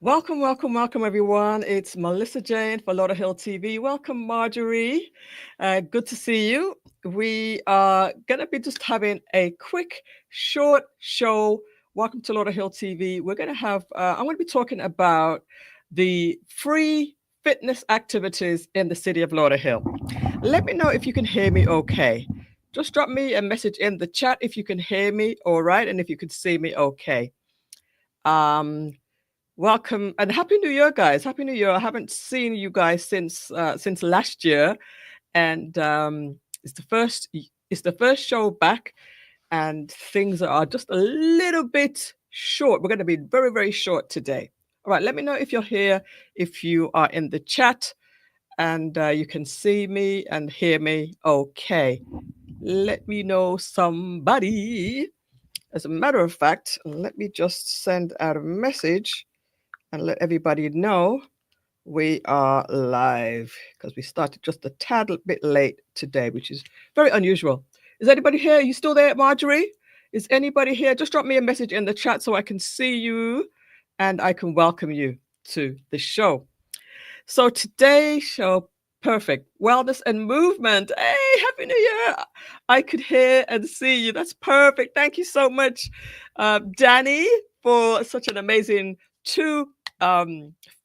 Welcome, welcome, welcome, everyone. It's Melissa Jane for Lauderhill TV. Welcome, Marjorie. Good to see you. We are going to be just having a quick, short show. Welcome to Lauderhill TV. We're going to have, I'm going to be talking about the free fitness activities in the city of Lauderhill. Let me know if you can hear me okay. Just drop me a message in the chat if you can hear me all right and if you can see me okay. Um, Welcome and happy New Year, guys! Happy New Year! I haven't seen you guys since last year, and it's the first show back, and things are just a little bit short. We're going to be very very short today. All right, let me know if you're here, if you are in the chat, and you can see me and hear me. Okay, let me know somebody. As a matter of fact, let me just send out a message and let everybody know we are live because we started just a tad bit late today, which is very unusual. Is anybody here? Are you still there, Marjorie? Is anybody here? Just drop me a message in the chat so I can see you and I can welcome you to the show. So today's show, perfect. Wellness and movement. Hey, Happy New Year. I could hear and see you. That's perfect. Thank you so much, Danny, for such an amazing two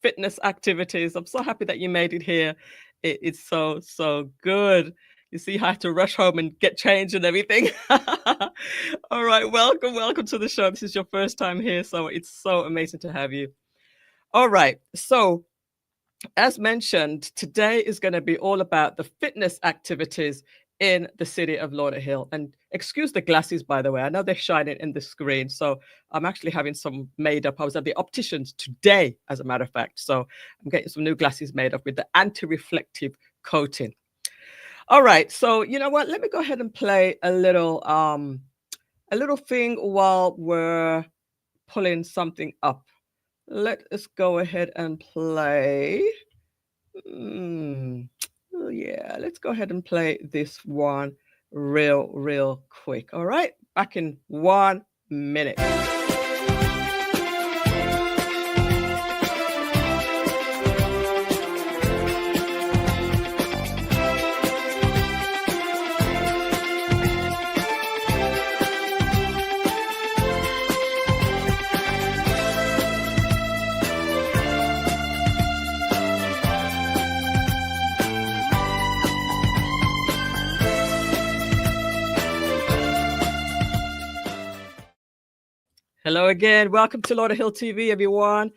fitness activities. I'm so happy that you made it here. It's so good. You see, I had to rush home and get changed and everything. All right, welcome to the show. This is your first time here, so it's so amazing to have you. All right, so as mentioned, today is going to be all about the fitness activities in the city of Lauderhill. And excuse the glasses, by the way. I know they're shining in the screen. So I'm actually having some made up. I was at the optician's today, as a matter of fact. So I'm getting some new glasses made up with the anti-reflective coating. All right. So you know what? Let me go ahead and play a little thing while we're pulling something up. Let us go ahead and play. Yeah, let's go ahead and play this one real quick. All right, back in 1 minute. Hello again. Welcome to Lauderhill TV, everyone.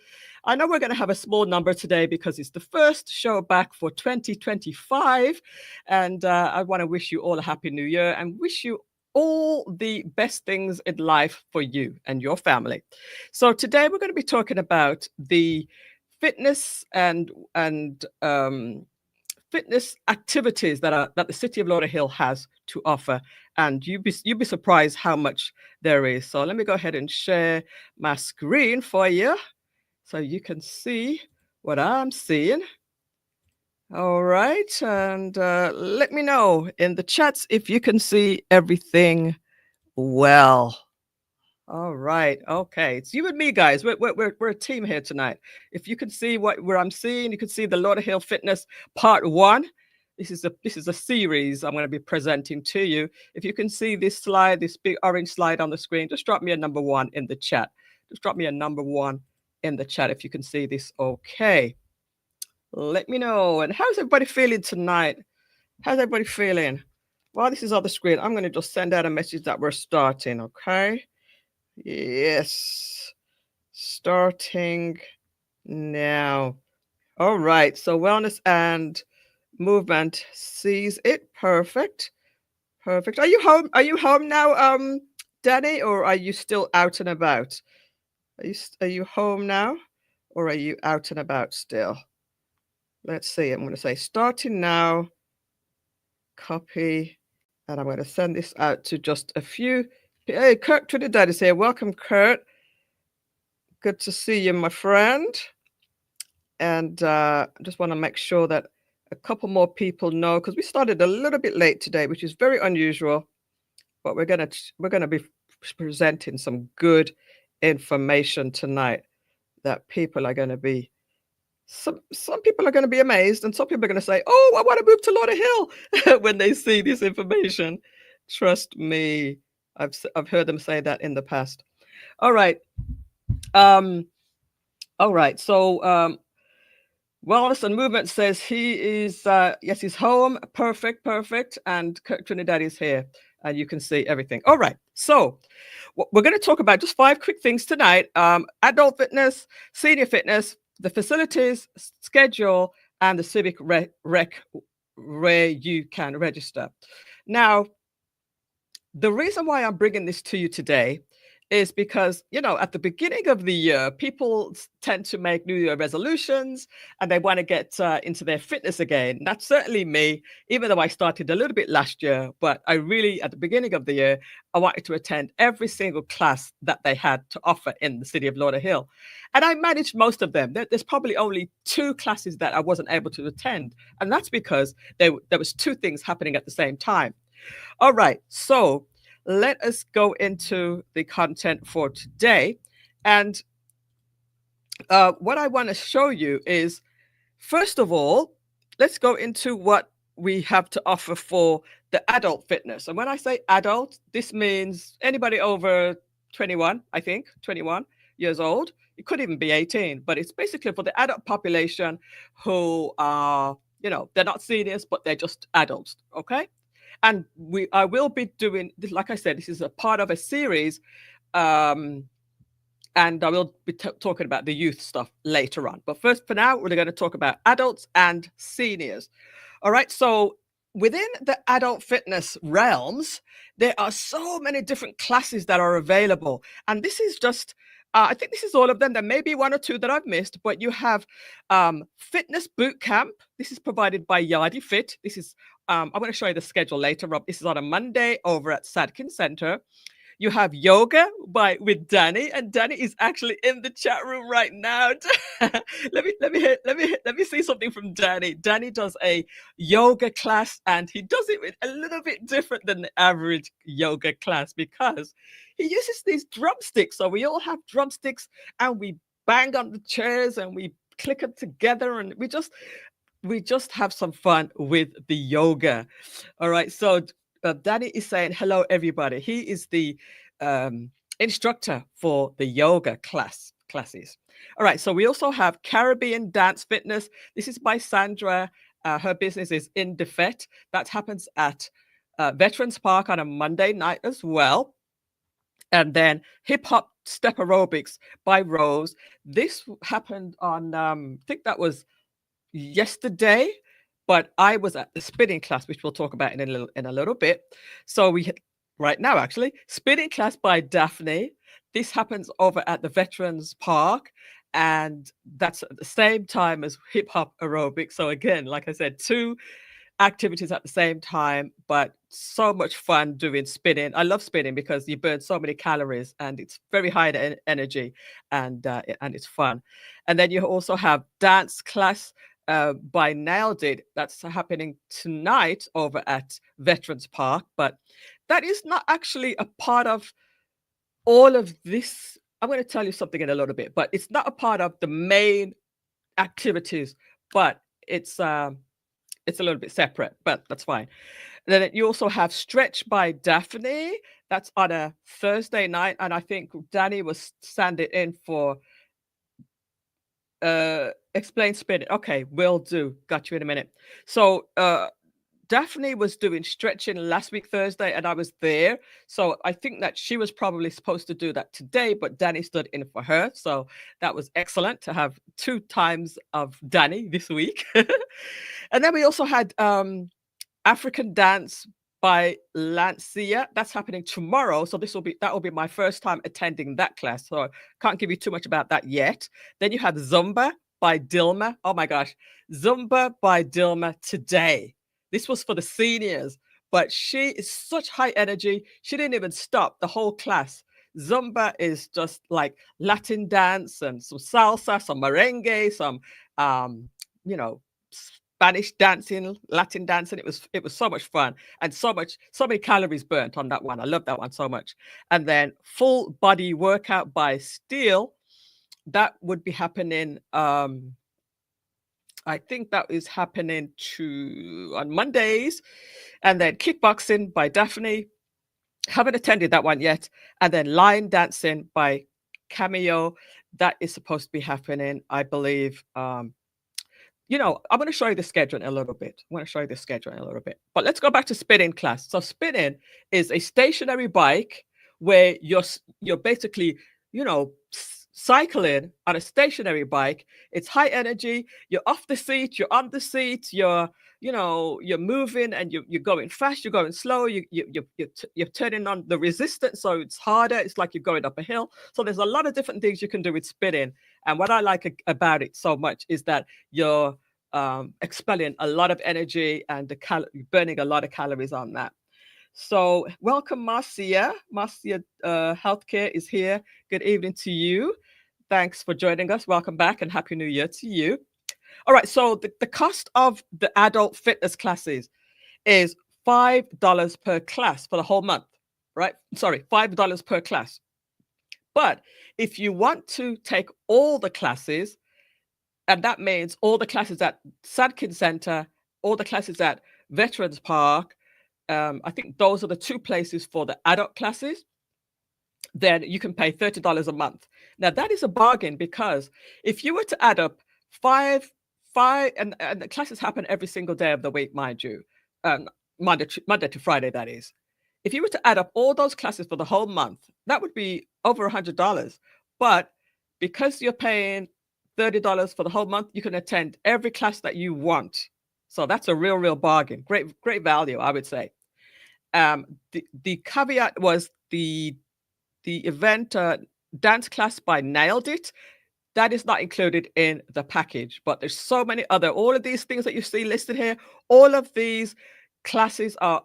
I know we're going to have a small number today because it's the first show back for 2025. And I want to wish you all a happy new year and wish you all the best things in life for you and your family. So today we're going to be talking about the fitness and fitness activities that the city of Lauderhill has to offer, and you'd be surprised how much there is. So let me go ahead and share my screen for you so you can see what I'm seeing. All right, and let me know in the chats if you can see everything well. All right. Okay. It's you and me, guys. We're a team here tonight. If you can see where I'm seeing, you can see the Lauderhill Fitness Part 1. This is a series I'm going to be presenting to you. If you can see this slide, this big orange slide on the screen, just drop me a number 1 in the chat. Just drop me a number 1 in the chat if you can see this. Okay. Let me know. And how's everybody feeling tonight? How's everybody feeling? While this is on the screen, I'm going to just send out a message that we're starting. Okay. Yes, starting now. All right, so wellness and movement sees it. Perfect. Perfect. Are you home? Are you home now, Danny, or are you still out and about? Are you home now, or are you out and about still? Let's see. I'm going to say starting now. Copy, and I'm going to send this out to just a few. Hey, Kurt Trinidad is here. Welcome, Kurt. Good to see you, my friend. And I just want to make sure that a couple more people know, because we started a little bit late today, which is very unusual. But we're gonna be presenting some good information tonight. that people are going to be some people are going to be amazed, and some people are going to say, "Oh, I want to move to Lauderhill," when they see this information. Trust me, I've heard them say that in the past. All right, um, all right. So Wellness and Movement says he is yes, he's home. Perfect, perfect. And Kirk Trinidad is here, and you can see everything. All right, so we're going to talk about just 5 quick things tonight: adult fitness, senior fitness, the facilities schedule, and the civic rec where you can register. Now, the reason why I'm bringing this to you today is because, at the beginning of the year, people tend to make New Year resolutions and they want to get into their fitness again. That's certainly me, even though I started a little bit last year. But I really, at the beginning of the year, I wanted to attend every single class that they had to offer in the city of Lauderhill. And I managed most of them. There's probably only 2 classes that I wasn't able to attend. And that's because there was 2 things happening at the same time. All right, so let us go into the content for today. And what I want to show you is, first of all, let's go into what we have to offer for the adult fitness. And when I say adult, this means anybody over 21, I think, 21 years old. It could even be 18, but it's basically for the adult population who are, they're not seniors, but they're just adults, okay? And I will be doing this, like I said, this is a part of a series, and I will be talking about the youth stuff later on. But first, for now, we're going to talk about adults and seniors. All right, so within the adult fitness realms, there are so many different classes that are available, and this is just I think this is all of them. There may be 1 or 2 that I've missed, but you have fitness boot camp. This is provided by Yardy Fit. This is I'm going to show you the schedule later, Rob. This is on a Monday over at Sadkin Center. You have yoga with Danny, and Danny is actually in the chat room right now. let me see something from Danny. Danny does a yoga class, and he does it a little bit different than the average yoga class because he uses these drumsticks. So we all have drumsticks, and we bang on the chairs, and we click them together, and we just have some fun with the yoga. All right, so Danny is saying hello, everybody. He is the instructor for the yoga classes. All right, so we also have Caribbean Dance Fitness. This is by Sandra. Her business is in Defet. That happens at Veterans Park on a Monday night as well. And then Hip Hop Step Aerobics by Rose. This happened on, I think that was yesterday, but I was at the spinning class, which we'll talk about in a little bit. So right now, actually, spinning class by Daphne. This happens over at the Veterans Park, and that's at the same time as hip hop aerobics. So again, like I said, 2 activities at the same time, but so much fun doing spinning. I love spinning because you burn so many calories, and it's very high energy, and it's fun. And then you also have dance class by Nailed It. That's happening tonight over at Veterans Park, but that is not actually a part of all of this. I'm going to tell you something in a little bit, but it's not a part of the main activities, but it's a little bit separate, but that's fine. And then you also have Stretch by Daphne. That's on a Thursday night, and I think Danny was standing in for Explain Spinning. Okay, will do. Got you in a minute. So Daphne was doing stretching last week Thursday, and I was there. So I think that she was probably supposed to do that today, but Danny stood in for her. So that was excellent to have 2 times of Danny this week. And then we also had African Dance by Lancia. That's happening tomorrow. So that will be my first time attending that class. So I can't give you too much about that yet. Then you had Zumba by Dilma. Oh my gosh. Zumba by Dilma today. This was for the seniors, but she is such high energy. She didn't even stop the whole class. Zumba is just like Latin dance and some salsa, some merengue, some Spanish dancing, Latin dancing. It was so much fun, and so many calories burnt on that one. I love that one so much. And then Full Body Workout by Steel that would be happening. I think that is happening on Mondays, and then kickboxing by Daphne. Haven't attended that one yet, and then line dancing by Cameo. That is supposed to be happening, I believe. I'm going to show you the schedule in a little bit. I'm going to show you the schedule in a little bit. But let's go back to spinning class. So spinning is a stationary bike where you're basically, cycling on a stationary bike. It's high energy. You're off the seat. You're on the seat. You're moving, and you're going fast. You're going slow. You're turning on the resistance, so it's harder. It's like you're going up a hill. So there's a lot of different things you can do with spinning. And what I like about it so much is that you're expelling a lot of energy and burning a lot of calories on that. So welcome, Marcia. Marcia Healthcare is here. Good evening to you. Thanks for joining us. Welcome back and Happy New Year to you. All right, so the cost of the adult fitness classes is $5 per class for the whole month, right? Sorry, $5 per class. But if you want to take all the classes, and that means all the classes at Sadkin Center, all the classes at Veterans Park, I think those are the two places for the adult classes, then you can pay $30 a month. Now, that is a bargain, because if you were to add up five, and the classes happen every single day of the week, mind you, Monday to Friday, that is. If you were to add up all those classes for the whole month, that would be over $100. But because you're paying $30 for the whole month, you can attend every class that you want. So that's a real bargain. Great value, I would say. The caveat was the event dance class by Nailed It. That is not included in the package, but there's so many all of these things that you see listed here. All of these classes are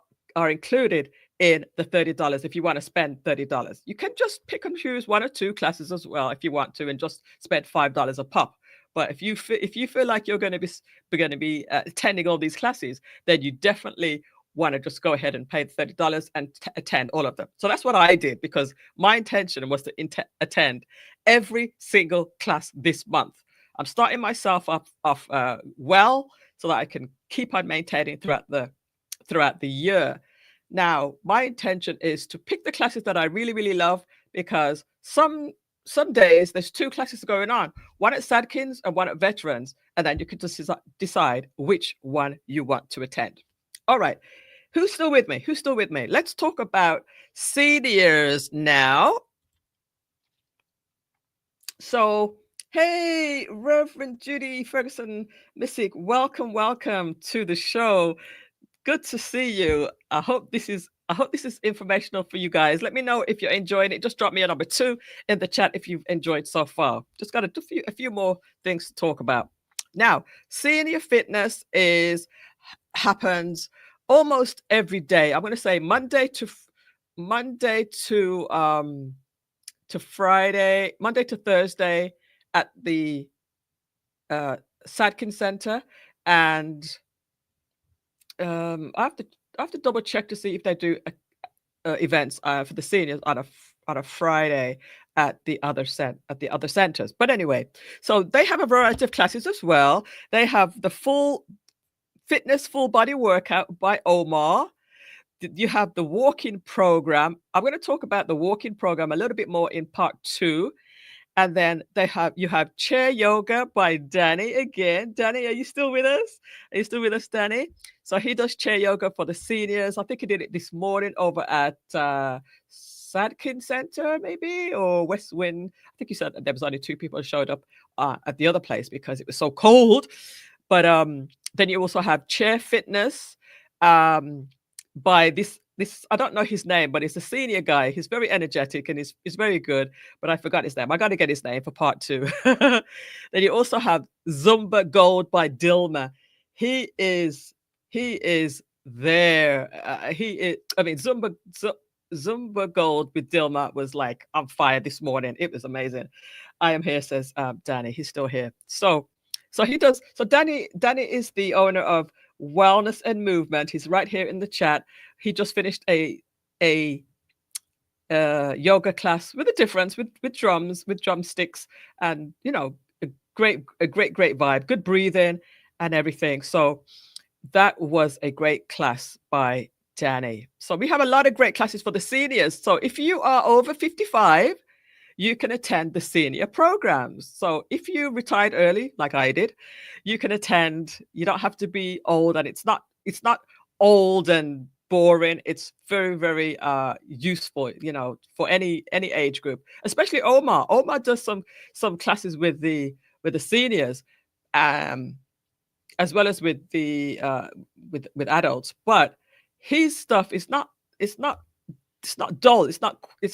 included in the $30 if you want to spend $30. You can just pick and choose one or two classes as well if you want to, and just spend $5 a pop. But if you feel like you're going to be attending all these classes, then you definitely want to just go ahead and pay the $30 and attend all of them. So that's what I did, because my intention was to attend every single class this month. I'm starting myself off well, so that I can keep on maintaining throughout the year. Now, my intention is to pick the classes that I really love, because some days there's two classes going on, one at Sadkins and one at Veterans, and then you can just decide which one you want to attend. All right. Who's still with me? Let's talk about seniors now. So, hey, Reverend Judy Ferguson Missick, welcome to the show. Good to see you. I hope this is informational for you guys. Let me know if you're enjoying it. Just drop me a number 2 in the chat if you've enjoyed so far. Just got a few more things to talk about. Now, senior fitness happens almost every day. I'm going to say Monday to Friday, Monday to Thursday at the Sadkin Center, and I have to double check to see if they do events for the seniors on a Friday at the other centers. But anyway, so they have a variety of classes as well. They have the full fitness full body workout by Omar. You have the walking program. I'm going to talk about the walking program a little bit more in part 2. And then you have chair yoga by Danny again. Danny, are you still with us? Danny? So he does chair yoga for the seniors. I think he did it this morning over at Sadkin Center, maybe, or West Wind. I think you said there was only 2 people who showed up at the other place because it was so cold. But then you also have chair fitness by this I don't know his name, but it's a senior guy. He's very energetic and he's very good, but I forgot his name. I got to get his name for part 2. Then you also have Zumba Gold by Dilma. He is there. Zumba Gold with Dilma was like on fire this morning. It was amazing. I am here, says Danny. He's still here. So he does. So Danny is the owner of Wellness and Movement. He's right here in the chat. He just finished a yoga class with a difference, with drums, with drumsticks, and a great vibe, good breathing and everything. So that was a great class by Danny. So we have a lot of great classes for the seniors. So if you are over 55, you can attend the senior programs. So if you retired early, like I did, you can attend. You don't have to be old, and it's not old and boring. It's very, very useful, for any age group, especially Omar. Omar does some classes with the seniors, um, as well as with adults. But his stuff is not it's not it's not dull. It's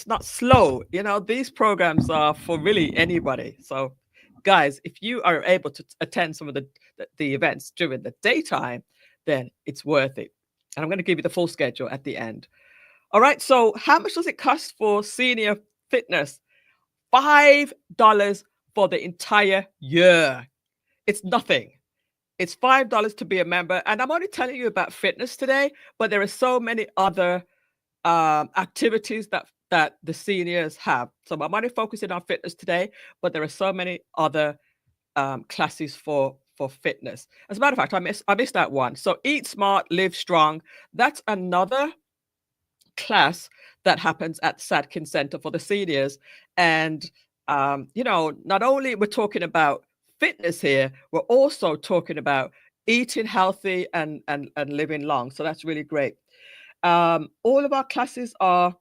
not slow. These programs are for really anybody. So, guys, if you are able to attend some of the events during the daytime, then it's worth it. And I'm going to give you the full schedule at the end. All right. So, how much does it cost for senior fitness? $5 for the entire year. It's nothing. It's $5 to be a member. And I'm only telling you about fitness today, but there are so many other activities that the seniors have. So I'm only focusing on fitness today, but there are so many other classes for fitness. As a matter of fact, I missed that one. So Eat Smart, Live Strong. That's another class that happens at Sadkin Center for the seniors. And not only we're talking about fitness here, we're also talking about eating healthy and living long. So that's really great. All of our classes are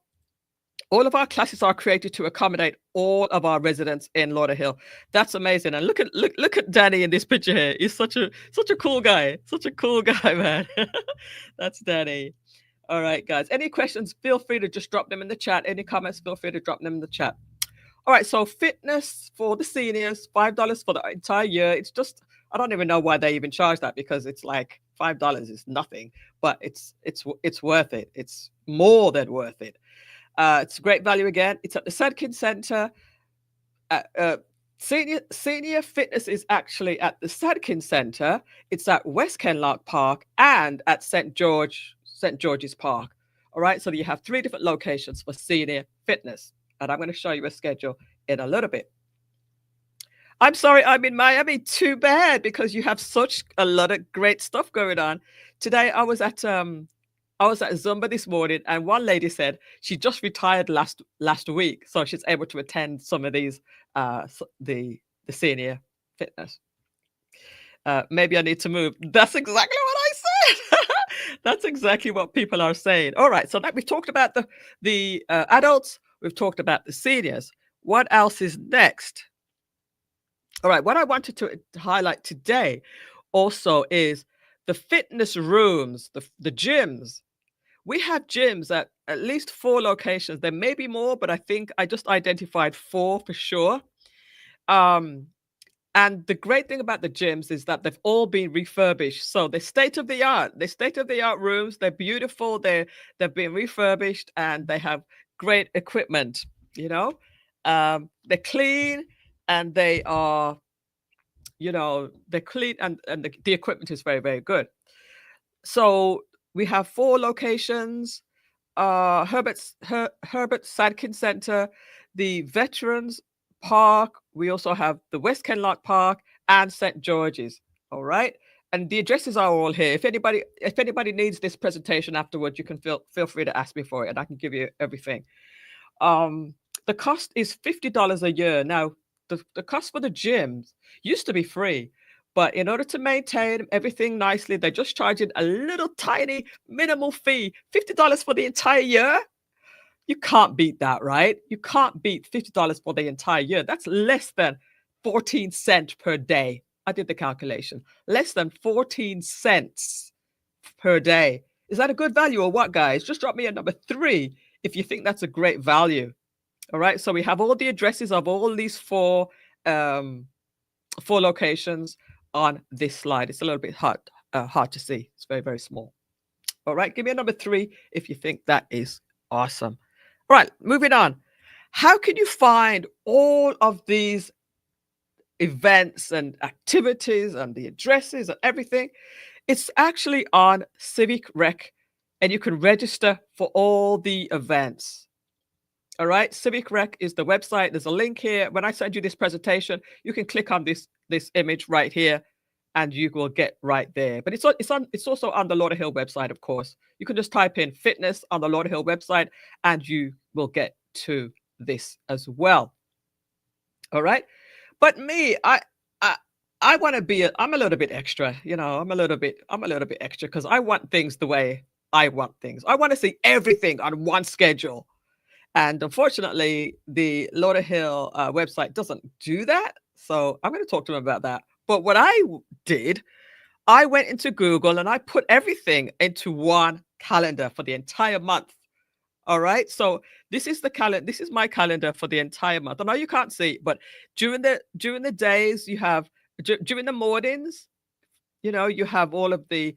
created to accommodate all of our residents in Lauderhill. That's amazing. And look at Danny in this picture here. He's such a cool guy. Such a cool guy, man. That's Danny. All right, guys. Any questions? Feel free to just drop them in the chat. Any comments? Feel free to drop them in the chat. All right. So fitness for the seniors, $5 for the entire year. It's just I don't even know why they even charge that, because it's like $5 is nothing, but it's worth it. It's more than worth it. It's a great value again. It's at the Sedkin Center. Senior fitness is actually at the Sadkin Center. It's at West Kenlock Park and at St. George's Park. All right, so you have 3 different locations for senior fitness, and I'm going to show you a schedule in a little bit. I'm sorry, I'm in Miami. Too bad, because you have such a lot of great stuff going on. Today I was at Zumba this morning, and one lady said she just retired last week, so she's able to attend some of these the senior fitness. Maybe I need to move. That's exactly what I said. That's exactly what people are saying. All right, so we've talked about the adults. We've talked about the seniors. What else is next? All right, what I wanted to highlight today also is the fitness rooms, the gyms. We have gyms at least 4 locations. There may be more, but I think I just identified 4 for sure. And the great thing about the gyms is that they've all been refurbished. So they're state of the art. They're state of the art rooms. They're beautiful. They've been refurbished, and they have great equipment. They're clean, and they're clean, and the equipment is very, very good. So we have 4 locations: Herbert Sadkin Center, the Veterans Park. We also have the West Kenlock Park and St. George's. All right, and the addresses are all here. If anybody needs this presentation afterwards, you can feel free to ask me for it, and I can give you everything. The cost is $50 a year. Now, the cost for the gyms used to be free, but in order to maintain everything nicely, they're just charging a little tiny minimal fee, $50 for the entire year. You can't beat that, right? You can't beat $50 for the entire year. That's less than 14 cents per day. I did the calculation. Less than 14 cents per day. Is that a good value or what, guys? Just drop me a number 3 if you think that's a great value. All right. So we have all the addresses of all these 4 locations on this slide. It's a little bit hard to see. It's very, very small. All right. Give me a number 3 if you think that is awesome. All right. Moving on. How can you find all of these events and activities and the addresses and everything? It's actually on Civic Rec, and you can register for all the events. All right, Civic Rec is the website. There's a link here. When I send you this presentation, you can click on this image right here, and you will get right there. But it's also on the Lauderhill website, of course. You can just type in fitness on the Lauderhill website, and you will get to this as well. All right, but me, I I want to be. I'm a little bit extra, you know. I'm a little bit extra because I want things the way I want things. I want to see everything on one schedule. And unfortunately, the Lauderhill website doesn't do that. So I'm going to talk to them about that. But what I did, I went into Google and I put everything into one calendar for the entire month. All right. So this is the calendar. This is my calendar for the entire month. I know you can't see, but during the days you have during the mornings, you know, you have all of the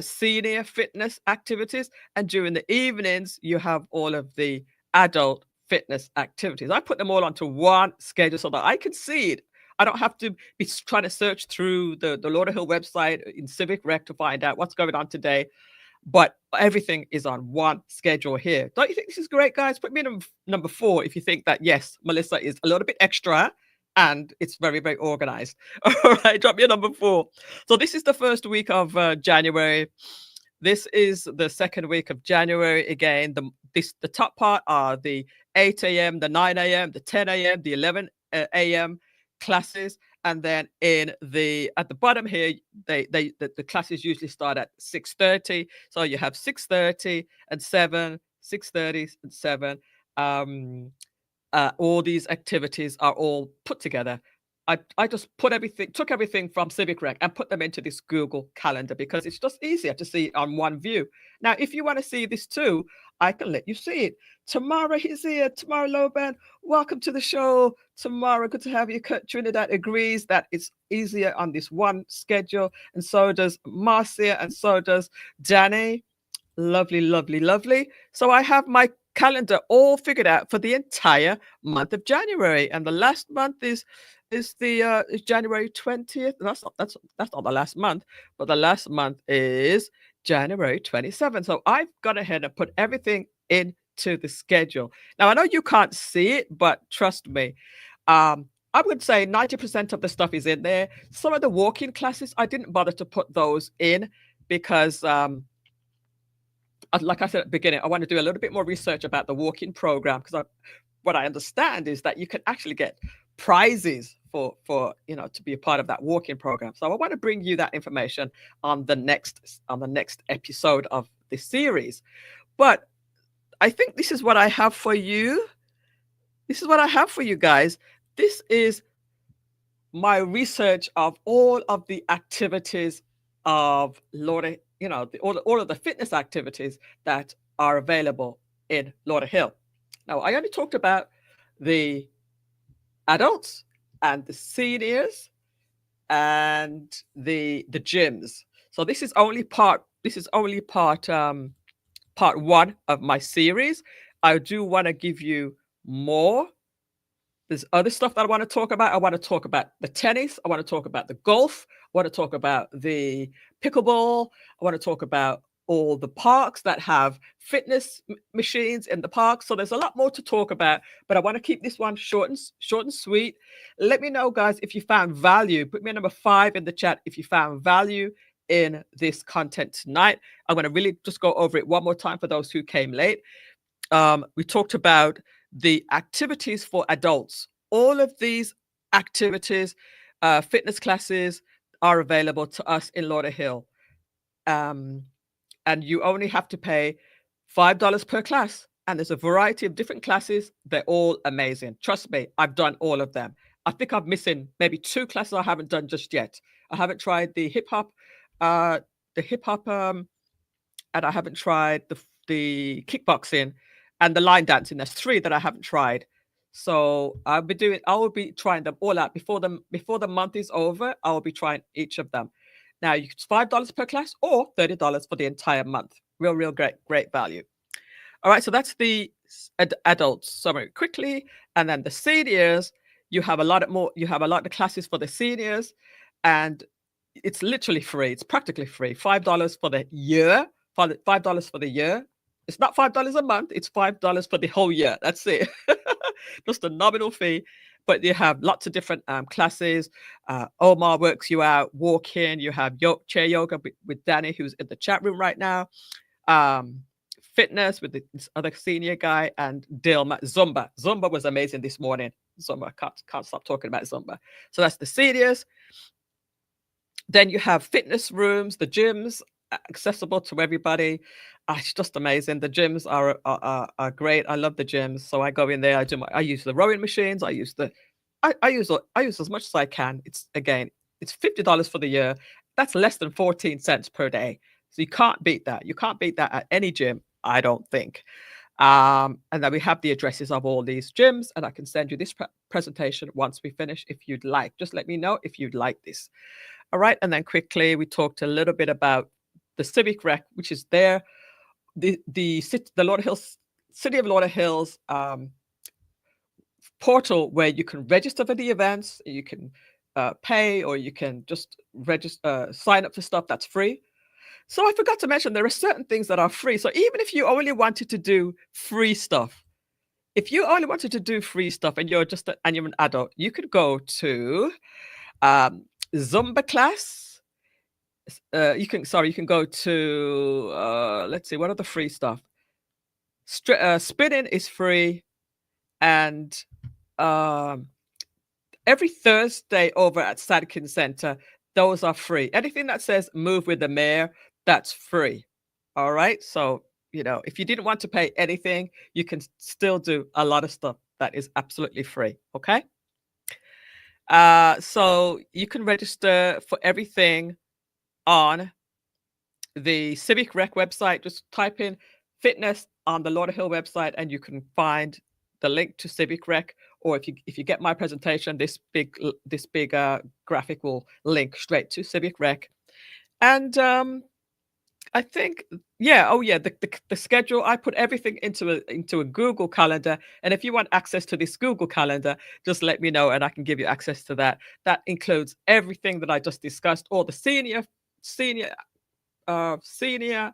senior fitness activities, and during the evenings, you have all of the adult fitness activities. I put them all onto one schedule so that I can see it. I don't have to be trying to search through the Lauderhill website in Civic Rec to find out what's going on today, but everything is on one schedule here. Don't you think this is great, guys? Put me in number 4 if you think that, yes, Melissa is a little bit extra and it's very, very organized. All right, drop me a number 4. So this is the first week of January. This is the second week of January. Again, the top part are the 8 a.m., the 9 a.m., the 10 a.m., the 11 a.m. classes. And then at the bottom here, the classes usually start at 6:30. So you have 6:30 and 7, 6:30 and 7. All these activities are all put together. I just took everything from Civic Rec and put them into this Google Calendar because it's just easier to see on one view. Now, if you want to see this too, I can let you see it. Tamara is here. Tamara Loban, welcome to the show. Tamara, good to have you. Kurt Trinidad agrees that it's easier on this one schedule, and so does Marcia, and so does Danny. Lovely, lovely, lovely. So I have my calendar all figured out for the entire month of January, and the last month is January 20th. That's not the last month, but the last month is January 27th. So I've gone ahead and put everything into the schedule. Now I know you can't see it, but trust me, I would say 90% of the stuff is in there. Some of the walk-in classes, I didn't bother to put those in because like I said at the beginning, I want to do a little bit more research about the walk-in program because what I understand is that you can actually get prizes for to be a part of that walk-in program. So I want to bring you that information on the next episode of this series. But I think this is what I have for you. This is what I have for you guys. This is my research of all of the activities of Lauderhill, all of the fitness activities that are available in Lauderhill. Now, I only talked about the adults and the seniors and the gyms. So this is only part part 1 of my series. I do want to give you more. There's other stuff that I want to talk about. I want to talk about the tennis. I want to talk about the golf. I want to talk about the pickleball. I want to talk about all the parks that have fitness machines in the park. So there's a lot more to talk about, but I want to keep this one short and sweet. Let me know, guys, if you found value. Put me a number 5 in the chat if you found value in this content tonight. I'm going to really just go over it one more time for those who came late. We talked about the activities for adults. All of these activities, fitness classes, are available to us in Lauderhill. And you only have to pay $5 per class. And there's a variety of different classes. They're all amazing. Trust me, I've done all of them. I think I'm missing maybe 2 classes I haven't done just yet. I haven't tried the hip hop, and I haven't tried the kickboxing and the line dancing. There's 3 that I haven't tried. So I will be trying them all out before the month is over. I will be trying each of them. Now, it's $5 per class or $30 for the entire month. Real great value. All right, so that's the adults summary quickly, and then the seniors. You have a lot of classes for the seniors, and it's literally free. It's practically free. $5 for the year. $5 for the year. It's not $5 a month, it's $5 for the whole year. That's it. Just a nominal fee. But you have lots of different classes. Omar works you out, walk in, you have chair yoga with Danny, who's in the chat room right now. Fitness with this other senior guy, and Dilma. Zumba. Zumba was amazing this morning. Zumba. Can't stop talking about Zumba. So that's the seniors. Then you have fitness rooms, the gyms, accessible to everybody. It's just amazing. The gyms are great. I love the gyms. So I go in there. I use the rowing machines. I use as much as I can. It's $50 for the year. That's less than 14 cents per day. So you can't beat that. You can't beat that at any gym, I don't think. And then we have the addresses of all these gyms, and I can send you this presentation once we finish if you'd like. Just let me know if you'd like this. All right. And then quickly, we talked a little bit about the Civic Rec, which is there. The Lauderhill, City of Lauderhill's portal, where you can register for the events, you can pay, or you can just register, sign up for stuff that's free. So I forgot to mention there are certain things that are free. So even if you only wanted to do free stuff, and you're you're an adult, you could go to Zumba class. You can go to let's see, what are the free stuff? Spinning is free, and every Thursday over at Sadkin Center, those are free. Anything that says move with the mayor, that's free. All right. So, if you didn't want to pay anything, you can still do a lot of stuff that is absolutely free. Okay. So you can register for everything on the Civic Rec website. Just type in fitness on the Lauderhill website, and you can find the link to Civic Rec. Or if you get my presentation, this big graphic will link straight to Civic Rec. And I think, the schedule, I put everything into a Google Calendar. And if you want access to this Google Calendar, just let me know and I can give you access to that. That includes everything that I just discussed, all the senior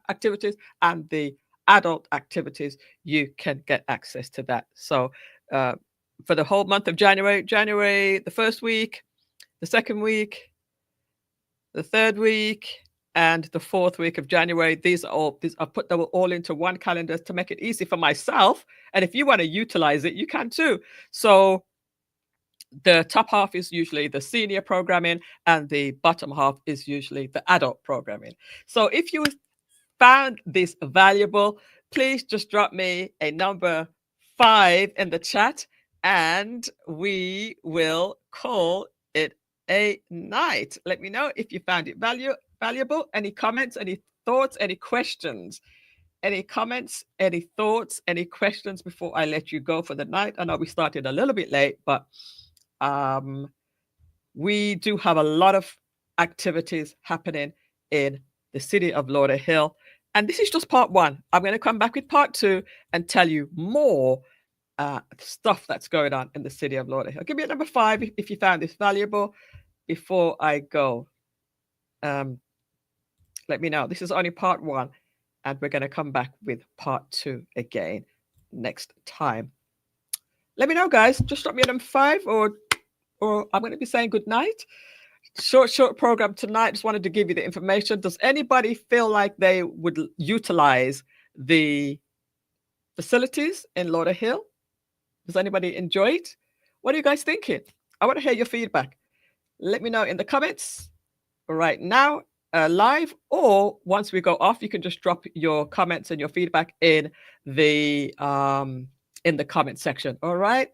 activities and the adult activities. You can get access to that. So for the whole month of January, the first week, the second week, the third week, and the fourth week of January. I put them all into one calendar to make it easy for myself. And if you want to utilize it, you can too. So the top half is usually the senior programming, and the bottom half is usually the adult programming. So if you found this valuable, please just drop me a number 5 in the chat, and we will call it a night. Let me know if you found it valuable. Any comments, any thoughts, any questions? Any comments, any thoughts, any questions before I let you go for the night? I know we started a little bit late, but we do have a lot of activities happening in the city of Lauderhill. And this is just part 1. I'm going to come back with part 2 and tell you more stuff that's going on in the city of Lauderhill. Give me a number 5 if you found this valuable before I go. Let me know. This is only part 1, and we're going to come back with part 2 again next time. Let me know, guys. Just drop me a number 5, or I'm going to be saying good night. Short program tonight. Just wanted to give you the information. Does anybody feel like they would utilize the facilities in Lauderhill? Does anybody enjoy it? What are you guys thinking? I want to hear your feedback. Let me know in the comments right now, live, or once we go off, you can just drop your comments and your feedback in the comment section. All right.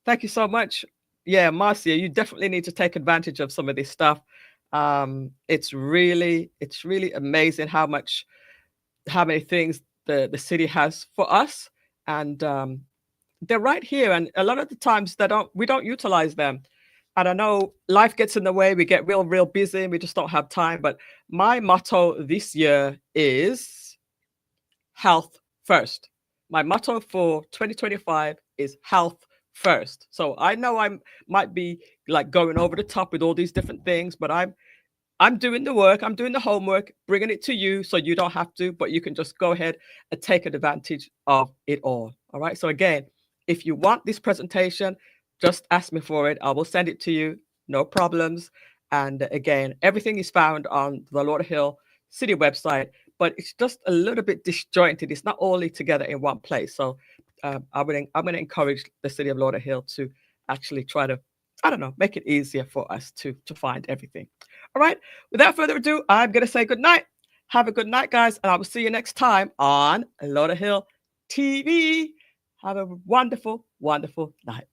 Thank you so much. Yeah, Marcia, you definitely need to take advantage of some of this stuff. It's really amazing how many things the city has for us, and they're right here. And a lot of the times we don't utilize them. And I know life gets in the way. We get real busy and we just don't have time. But my motto this year is health first. My motto for 2025 is health first. So I know I might be like going over the top with all these different things, but I'm I'm doing the work, I'm doing the homework, bringing it to you so you don't have to, but you can just go ahead and take advantage of it all. All right. So, again, if you want this presentation, just ask me for it. I will send it to you. No problems. And again, everything is found on the Lauderhill City website, but it's just a little bit disjointed. It's not all together in one place. So, I'm going to encourage the City of Lauderhill to actually try to, I don't know, make it easier for us to find everything. All right. Without further ado, I'm going to say good night. Have a good night, guys, and I will see you next time on Lauderhill TV. Have a wonderful, wonderful night.